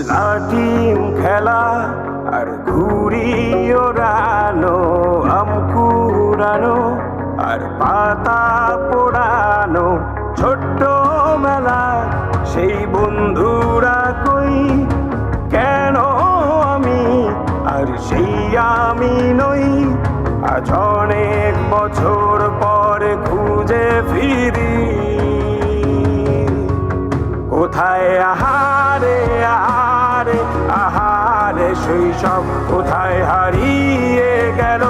লাটিম খেলা আর ঘুড়ি ওড়ানো, আম কুড়ানো আর পাতা পোড়ানো, ছোট্ট মেলা সেই বন্ধুরা কই, কেন আমি আর সেই আমি নই। আজ অনেক বছর পরে খুঁজে ফিরি, কোথায় আহারে আহারে আহারে শৈশব, কোথায় হারিয়ে গেল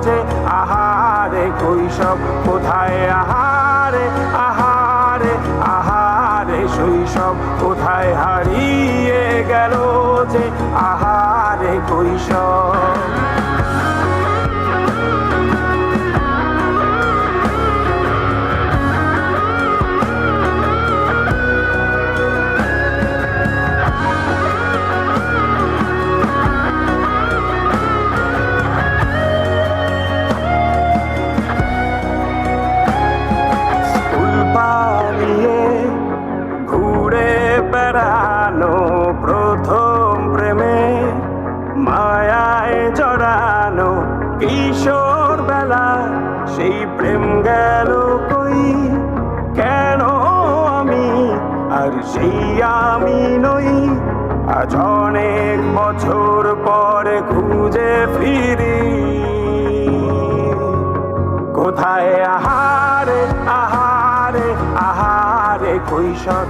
যে আহারে কৈশব, কোথায় আহারে আহারে আহারে শৈশব, কোথায় হারিয়ে গেল যে আহারে কৈশব। ঘুরে বেড়ানো প্রথম প্রেমে, মায়ায় জড়ানো কিশোর বেলা, সেই প্রেম গেল কই, কেন আমি আর সেই আমি নই। আজ অনেক বছর পরে খুঁজে ফিরি, কোথায় আহারে আহারে আহারে কৈশোর,